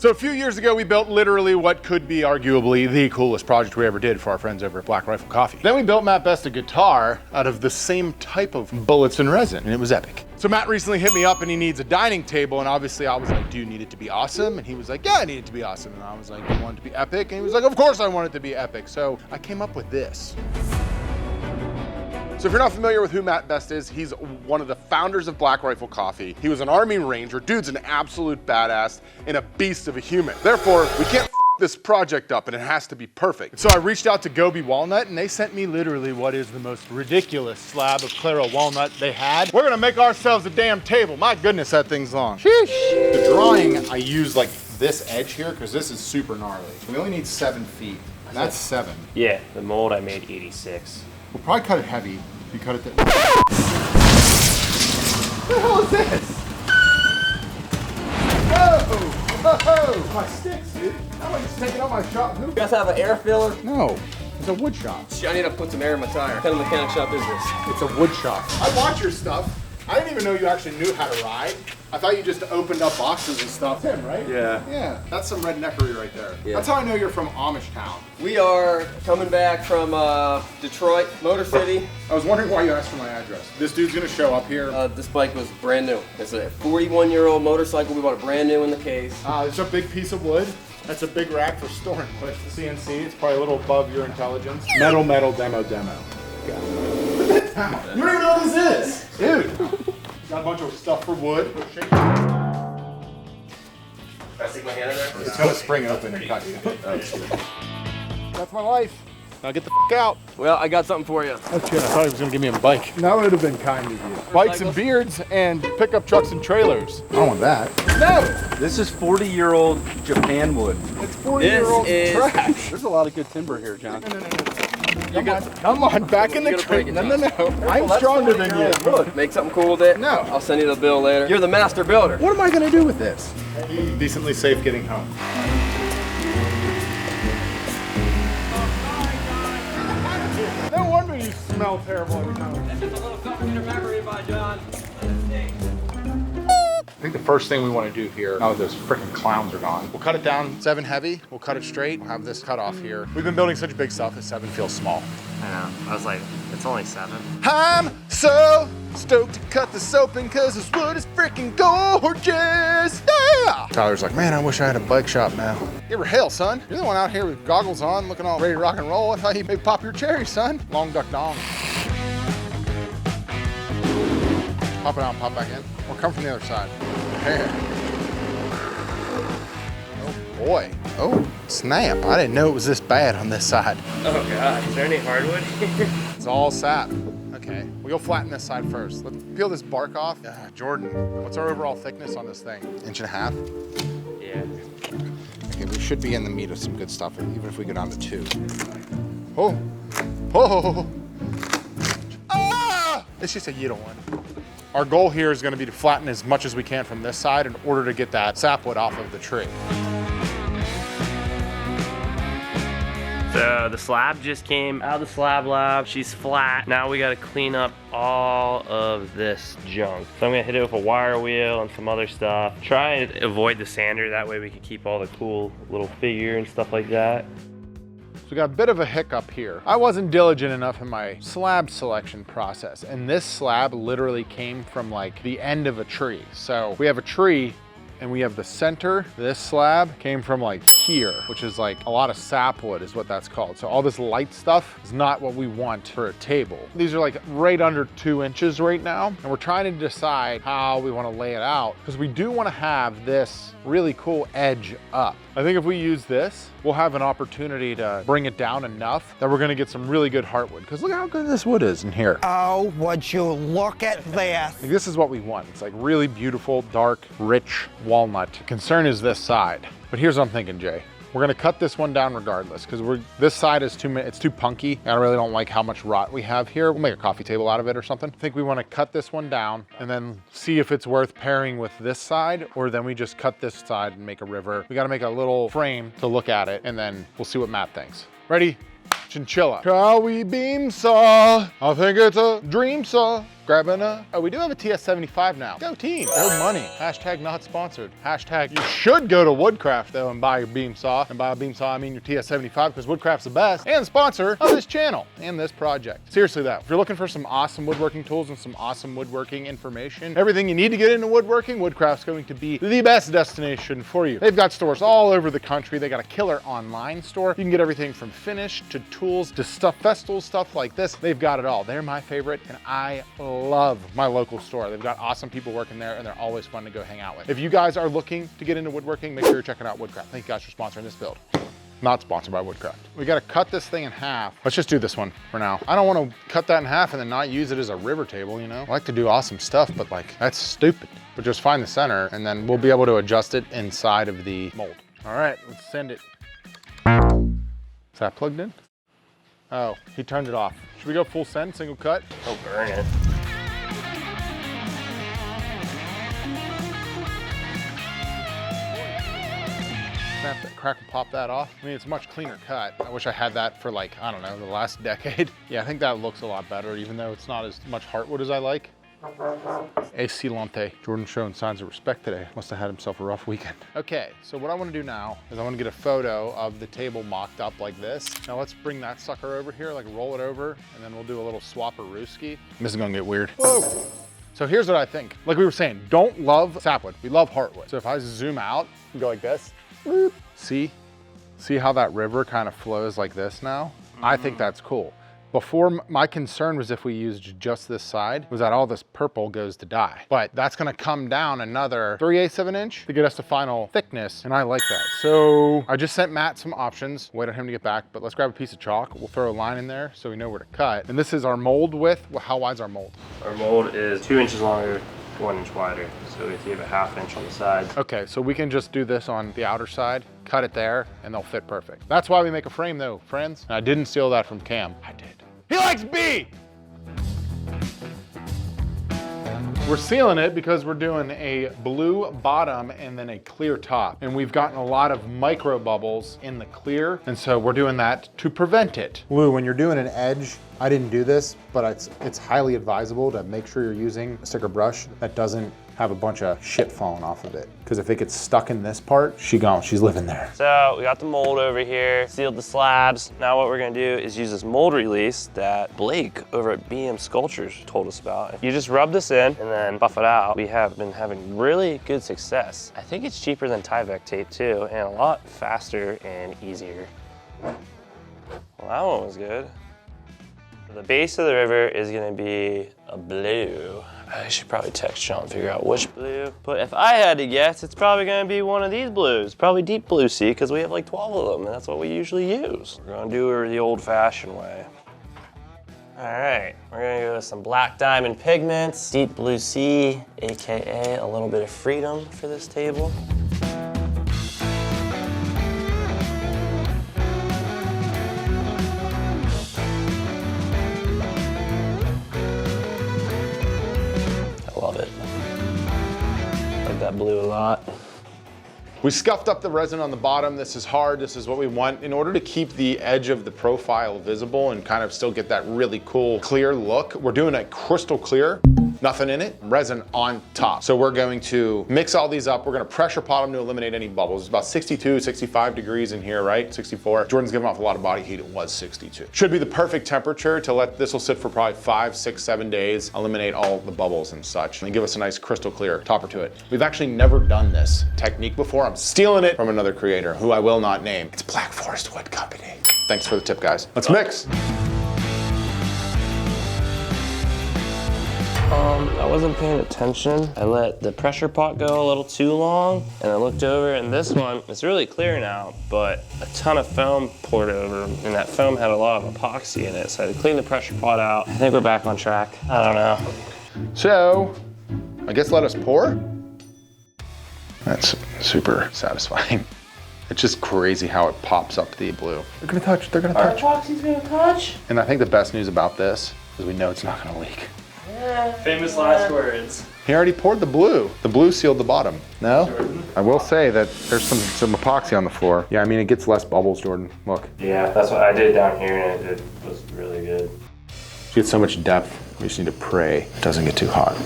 So a few years ago, we built literally what could be arguably the coolest project we ever did for our friends over at Black Rifle Coffee. Then we built Matt Best a guitar out of the same type of bullets and resin, and it was epic. So Matt recently hit me up and he needs a dining table, and obviously I was like, do you need it to be awesome? And he was like, yeah, I need it to be awesome. And I was like, you want it to be epic? And he was like, of course I want it to be epic. So I came up with this. So if you're not familiar with who Matt Best is, he's one of the founders of Black Rifle Coffee. He was an Army Ranger. Dude's an absolute badass and a beast of a human. Therefore, we can't f this project up and it has to be perfect. So I reached out to Gobi Walnut and they sent me literally what is the most ridiculous slab of Claro walnut they had. We're gonna make ourselves a damn table. My goodness, that thing's long. Sheesh. The drawing, I used like this edge here because this is super gnarly. We only need 7 feet. And that's 7. Yeah, the mold I made 86. We'll probably cut it heavy. You cut it. What the hell is this? Whoa! My sticks, dude. How am I just taking out my shop? You guys have an air filler? No, it's a wood shop. I need to put some air in my tire. What kind of mechanic shop is this? It's a wood shop. I watch your stuff. I didn't even know you actually knew how to ride. I thought you just opened up boxes and stuff. Tim, right? Yeah. Yeah, that's some redneckery right there. Yeah. That's how I know you're from Amish town. We are coming back from Detroit, Motor City. I was wondering why you asked for my address. This dude's gonna show up here. This bike was brand new. It's a 41-year-old motorcycle. We bought it brand new in the case. It's a big piece of wood. That's a big rack for storing wood. CNC, it's probably a little above your intelligence. Metal, demo. God. Look at that demo. You don't even know what this is. Dude. Got a bunch of stuff for wood. Can I stick my hand in there? It's gonna spring open and cut you. That's my life. Now get the f out. Well, I got something for you. That's good. I thought he was gonna give me a bike. That would have been kind of you. Bikes and beards and pickup trucks and trailers. I don't want that. No! This is 40-year-old Japan wood. It's 40-year-old trash. There's a lot of good timber here, John. Come on, back in the crate. No. I'm stronger than you. Look, make something cool with it. No. I'll send you the bill later. You're the master builder. What am I gonna do with this? Decently safe getting home. No wonder you smell terrible every time. That's just a little something in your memory by John. I think the first thing we want to do here, now that those freaking clowns are gone, we'll cut it down 7 heavy, we'll cut it straight, we'll have this cut off here. We've been building such big stuff that 7 feels small. I know. I was like, it's only 7. I'm so stoked to cut this open because this wood is freaking gorgeous. Yeah! Tyler's like, man, I wish I had a bike shop now. Give her hell, son. You're the one out here with goggles on, looking all ready to rock and roll. I thought you'd maybe pop your cherry, son. Long duck dong. Pop it out and pop back in. Or come from the other side. There. Oh boy. Oh, snap. I didn't know it was this bad on this side. Oh God, is there any hardwood? It's all sap. Okay, we'll go flatten this side first. Let's peel this bark off. Jordan, what's our overall thickness on this thing? 1.5 inches? Yeah. Okay, we should be in the meat of some good stuff, even if we go down to 2. Oh, oh. Ah! It's just a little one. Our goal here is gonna be to flatten as much as we can from this side in order to get that sapwood off of the tree. So the slab just came out of the slab lab. She's flat. Now we gotta clean up all of this junk. So I'm gonna hit it with a wire wheel and some other stuff. Try and avoid the sander, that way we can keep all the cool little figure and stuff like that. We got a bit of a hiccup here. I wasn't diligent enough in my slab selection process, and this slab literally came from like the end of a tree. So we have a tree and we have the center. This slab came from like here, which is like a lot of sapwood is what that's called. So all this light stuff is not what we want for a table. These are like right under 2 inches right now. And we're trying to decide how we want to lay it out because we do want to have this really cool edge up. I think if we use this, we'll have an opportunity to bring it down enough that we're gonna get some really good heartwood. Because look how good this wood is in here. Oh, would you look at this? Like, this is what we want. It's like really beautiful, dark, rich walnut. The concern is this side. But here's what I'm thinking, Jay. We're gonna cut this one down regardless because this side is it's too punky. I really don't like how much rot we have here. We'll make a coffee table out of it or something. I think we wanna cut this one down and then see if it's worth pairing with this side, or then we just cut this side and make a river. We gotta make a little frame to look at it and then we'll see what Matt thinks. Ready? Chinchilla. Shall we beam saw? I think it's a dream saw. Grabbing oh, we do have a TS75 now. Go team, go money. Hashtag not sponsored. Hashtag you should go to Woodcraft though and buy your beam saw. And by a beam saw, I mean your TS75 because Woodcraft's the best and sponsor of this channel and this project. Seriously though, if you're looking for some awesome woodworking tools and some awesome woodworking information, everything you need to get into woodworking, Woodcraft's going to be the best destination for you. They've got stores all over the country. They got a killer online store. You can get everything from finish to tools to stuff, festivals, stuff like this. They've got it all. They're my favorite and I love my local store. They've got awesome people working there and they're always fun to go hang out with. If you guys are looking to get into woodworking, make sure you're checking out Woodcraft. Thank you guys for sponsoring this build. Not sponsored by Woodcraft. We gotta cut this thing in half. Let's just do this one for now. I don't wanna cut that in half and then not use it as a river table, you know? I like to do awesome stuff, but like, that's stupid. But just find the center and then we'll be able to adjust it inside of the mold. All right, let's send it. Is that plugged in? Oh, he turned it off. Should we go full send, single cut? Don't burn it. Snap that, crack and pop that off. I mean, it's a much cleaner cut. I wish I had that for like, I don't know, the last decade. Yeah, I think that looks a lot better, even though it's not as much heartwood as I like. Excellente. Jordan's showing signs of respect today. Must have had himself a rough weekend. Okay, so what I want to do now is I want to get a photo of the table mocked up like this. Now let's bring that sucker over here, like roll it over, and then we'll do a little swap-a-rooski. This is gonna get weird. Whoa! So here's what I think. Like we were saying, don't love sapwood. We love heartwood. So if I zoom out and go like this, whoop, see how that river kind of flows like this now? I think that's cool. Before, my concern was if we used just this side, was that all this purple goes to dye. But that's gonna come down another 3/8 of an inch to get us to final thickness, and I like that. So I just sent Matt some options, wait on him to get back, but let's grab a piece of chalk. We'll throw a line in there so we know where to cut. And this is our mold width. Well, how wide's our mold? Our mold is 2 inches longer, 1 inch wider. So we have to give a 1/2 inch on the side. Okay, so we can just do this on the outer side, cut it there, and they'll fit perfect. That's why we make a frame though, friends. And I didn't steal that from Cam. I did. He likes B! We're sealing it because we're doing a blue bottom and then a clear top. And we've gotten a lot of micro bubbles in the clear. And so we're doing that to prevent it. Lou, when you're doing an edge, I didn't do this, but it's highly advisable to make sure you're using a sticker brush that doesn't have a bunch of shit falling off of it. Because if it gets stuck in this part, she's living there. So we got the mold over here, sealed the slabs. Now what we're gonna do is use this mold release that Blake over at BM Sculptures told us about. If you just rub this in and then buff it out, we have been having really good success. I think it's cheaper than Tyvek tape too, and a lot faster and easier. Well, that one was good. The base of the river is gonna be a blue. I should probably text Sean and figure out which blue. But if I had to guess, it's probably gonna be one of these blues. Probably deep blue sea, because we have like 12 of them, and that's what we usually use. We're gonna do it the old-fashioned way. All right, we're gonna go with some black diamond pigments, deep blue sea, AKA a little bit of freedom for this table. That blue a lot. We scuffed up the resin on the bottom. This is hard, this is what we want. In order to keep the edge of the profile visible and kind of still get that really cool clear look, we're doing a crystal clear, nothing in it, resin on top. So we're going to mix all these up. We're gonna pressure pot them to eliminate any bubbles. It's about 62, 65 degrees in here, right? 64. Jordan's giving off a lot of body heat, it was 62. Should be the perfect temperature to let, this will sit for probably 5, 6, 7 days, eliminate all the bubbles and such, and give us a nice crystal clear topper to it. We've actually never done this technique before. I'm stealing it from another creator who I will not name. It's Black Forest Wood Company. Thanks for the tip, guys. Let's mix. I wasn't paying attention. I let the pressure pot go a little too long, and I looked over, and this one, it's really clear now, but a ton of foam poured over, and that foam had a lot of epoxy in it, so I had to clean the pressure pot out. I think we're back on track. I don't know. So, I guess let us pour. That's super satisfying. It's just crazy how it pops up the blue. They're gonna touch, they're gonna touch. Our epoxy's gonna touch? And I think the best news about this is we know it's not gonna leak. Famous last words. He already poured the blue. The blue sealed the bottom. No? Jordan? I will say that there's some epoxy on the floor. Yeah, I mean, it gets less bubbles, Jordan. Look. Yeah, that's what I did down here, and it was really good. You get so much depth. We just need to pray it doesn't get too hot.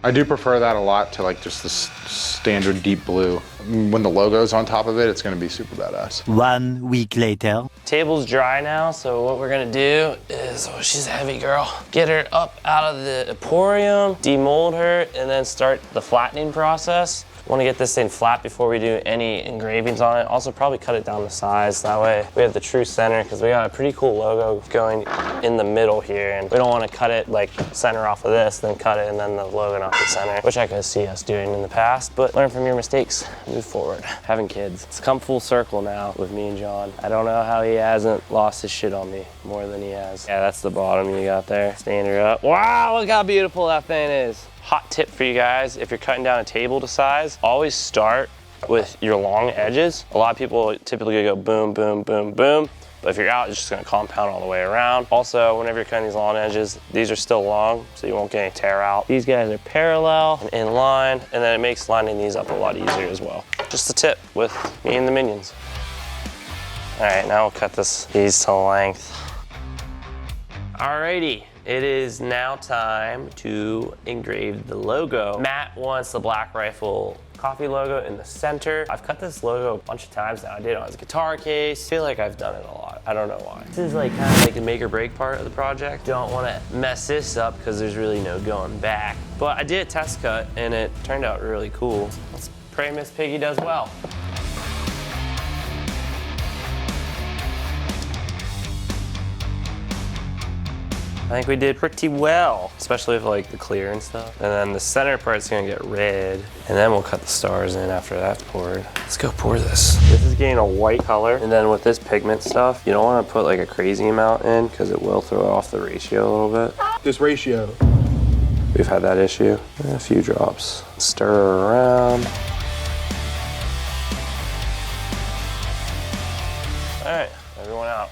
I do prefer that a lot to like just the standard deep blue. When the logo's on top of it, it's gonna be super badass. 1 week later. Table's dry now, so what we're gonna do is, oh, she's a heavy girl. Get her up out of the Emporium, demold her, and then start the flattening process. Want to get this thing flat before we do any engravings on it. Also probably cut it down to size. That way we have the true center, because we got a pretty cool logo going in the middle here, and we don't want to cut it like center off of this, then cut it and then the logo not the center, which I could see us doing in the past, but learn from your mistakes, move forward. Having kids, it's come full circle now with me and John. I don't know how he hasn't lost his shit on me more than he has. Yeah, that's the bottom you got there. Stand her up. Wow, look how beautiful that thing is. Hot tip for you guys, if you're cutting down a table to size, always start with your long edges. A lot of people typically go boom, boom, boom, boom, but if you're out, it's just gonna compound all the way around. Also, whenever you're cutting these long edges, these are still long, so you won't get any tear out. These guys are parallel and in line, and then it makes lining these up a lot easier as well. Just a tip with me and the minions. All right, now we'll cut these to length. Alrighty. It is now time to engrave the logo. Matt wants the Black Rifle coffee logo in the center. I've cut this logo a bunch of times now. I did it on his guitar case. I feel like I've done it a lot. I don't know why. This is like kind of like a make or break part of the project. Don't want to mess this up because there's really no going back. But I did a test cut and it turned out really cool. Let's pray Miss Piggy does well. I think we did pretty well, especially with like the clear and stuff. And then the center part's gonna get red, and then we'll cut the stars in after that's poured. Let's go pour this. This is getting a white color, and then with this pigment stuff, you don't wanna put like a crazy amount in because it will throw off the ratio a little bit. This ratio. We've had that issue. A few drops. Stir around. All right, everyone out.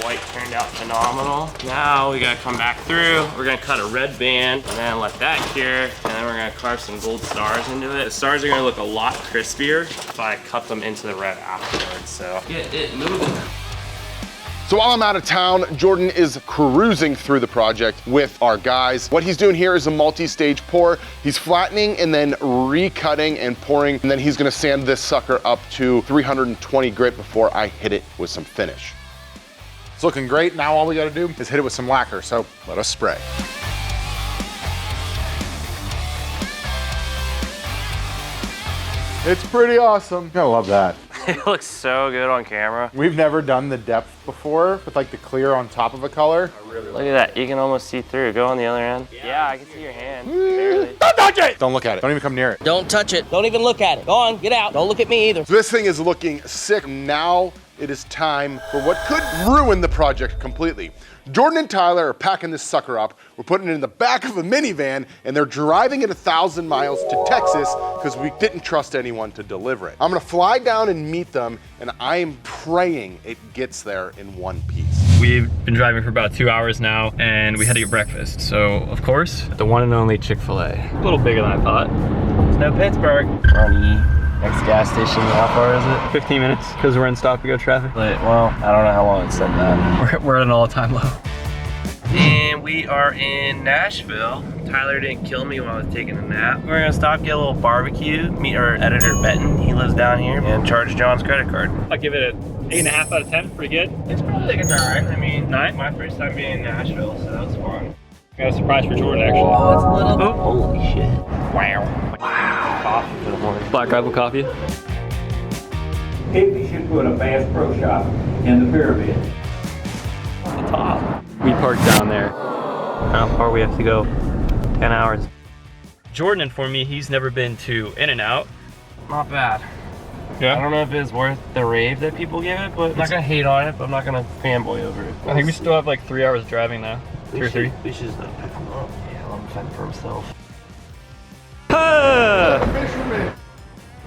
White turned out phenomenal. Now we gotta come back through. We're gonna cut a red band and then let that cure. And then we're gonna carve some gold stars into it. The stars are gonna look a lot crispier if I cut them into the red afterwards. So get it moving. So while I'm out of town, Jordan is cruising through the project with our guys. What he's doing here is a multi-stage pour. He's flattening and then recutting and pouring, and then he's gonna sand this sucker up to 320 grit before I hit it with some finish. It's looking great. Now all we gotta do is hit it with some lacquer, so let us spray. It's pretty awesome. I love that. It looks so good on camera. We've never done the depth before with like the clear on top of a color. Look at that, you can almost see through. Go on the other end. Yeah, I can see your hand, barely. Don't touch it! Don't look at it. Don't even come near it. Don't touch it. Don't even look at it. Go on, get out. Don't look at me either. So this thing is looking sick. Now it is time for what could ruin the project completely. Jordan and Tyler are packing this sucker up. We're putting it in the back of a minivan, and they're driving it 1,000 miles to Texas because we didn't trust anyone to deliver it. I'm gonna fly down and meet them, and I am praying it gets there in one piece. We've been driving for about 2 hours now, and we had to get breakfast. So, of course, the one and only Chick-fil-A. A little bigger than I thought. It's no Pittsburgh. Next gas station, how far is it? 15 minutes, because we're in stop-and-go traffic. Well, I don't know how long it said that. We're at an all-time low. And we are in Nashville. Tyler didn't kill me while I was taking a nap. We're gonna stop, get a little barbecue, meet our editor Benton, he lives down here, and charge John's credit card. I'll give it an 8.5 out of 10, pretty good. It's probably like a direct. I mean, my first time being in Nashville, so that was fun. Got a surprise for Jordan, actually. Oh, it's a little, Oh. holy shit. Wow. Coffee for the morning. Black Rifle coffee. Maybe you should put a Bass Pro Shop in the pyramid. The top. We parked down there. How far we have to go? 10 hours. Jordan informed me he's never been to In-N-Out. Not bad. Yeah? I don't know if it's worth the rave that people give it, but I'm not gonna hate on it, but I'm not gonna fanboy over it. I think we still have like 3 hours driving now. 2 or 3. We should pick him up. Yeah, let him fend for himself. Fisherman!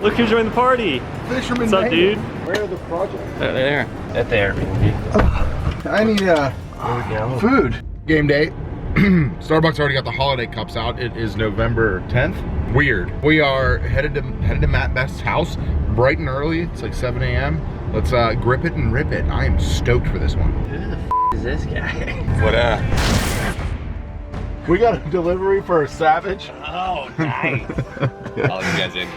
Look who joined the party. Fisherman. What's up, dude? Where are the projects? There. At the Airbnb. I need There we go. food. Game day. Starbucks already got the holiday cups out. It is November 10th. Weird. We are headed to Matt Best's house bright and early. It's like 7 a.m. Let's grip it and rip it. I am stoked for this one. Who the f is this guy? What We got a delivery for a Savage. Oh, nice. I'll let you guys in.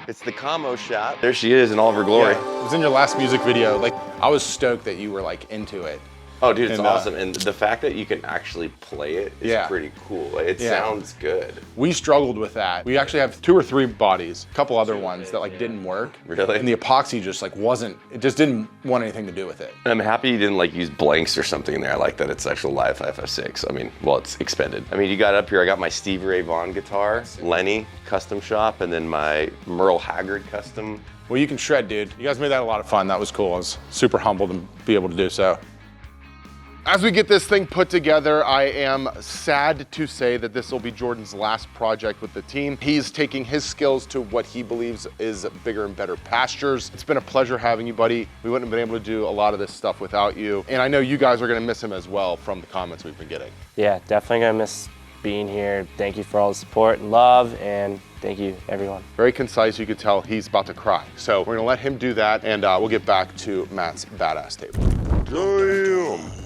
It's the Camo shop. There she is in all of her glory. Yeah, it was in your last music video. Like, I was stoked that you were like into it. Oh, dude, it's And, awesome. And the fact that you can actually play it is pretty cool. It sounds good. We struggled with that. We actually have 2 or 3 bodies, a couple other ones that like didn't work. Really? And the epoxy just like wasn't, it just didn't want anything to do with it. I'm happy you didn't like use blanks or something in there. I like that it's actual live FF6. I mean, well, it's expended. I mean, you got up here, I got my Stevie Ray Vaughan guitar, Lenny custom shop, and then my Merle Haggard custom. Well, you can shred, dude. You guys made that a lot of fun. That was cool. I was super humbled to be able to do so. As we get this thing put together, I am sad to say that this will be Jordan's last project with the team. He's taking his skills to what he believes is bigger and better pastures. It's been a pleasure having you, buddy. We wouldn't have been able to do a lot of this stuff without you. And I know you guys are gonna miss him as well from the comments we've been getting. Yeah, definitely gonna miss being here. Thank you for all the support and love, and thank you, everyone. Very concise, you could tell he's about to cry. So we're gonna let him do that, and we'll get back to Matt's badass table. Damn.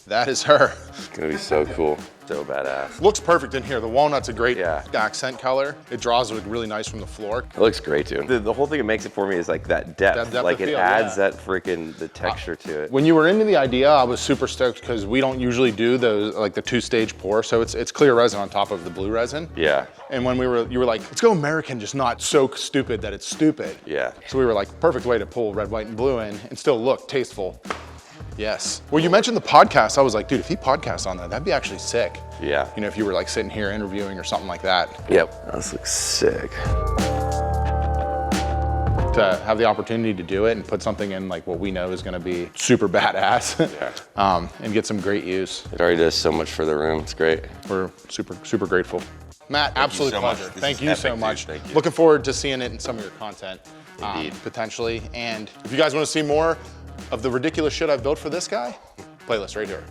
That is her. It's gonna be so cool. So badass. Looks perfect in here. The walnut's a great Yeah. accent color. It draws it really nice from the floor. It looks great too. The whole thing that makes it for me is like that depth. That depth like of it field, adds yeah. that freaking, the texture to it. When you were into the idea, I was super stoked because we don't usually do those, like the 2-stage pour. So it's clear resin on top of the blue resin. Yeah. And when you were like, let's go American, just not so stupid that it's stupid. Yeah. So we were like, perfect way to pull red, white, and blue in and still look tasteful. Yes. Well, you mentioned the podcast. I was like, dude, if he podcasts on that, that'd be actually sick. Yeah. You know, if you were like sitting here interviewing or something like that. Yep. This looks sick. To have the opportunity to do it and put something in like what we know is gonna be super badass and get some great use. It already does so much for the room. It's great. We're super grateful. Matt, absolute so much. pleasure. This Thank is you epic, so dude. much. Thank you. Looking forward to seeing it in some of your content, Indeed. potentially. And if you guys wanna see more of the ridiculous shit I've built for this guy, playlist right here.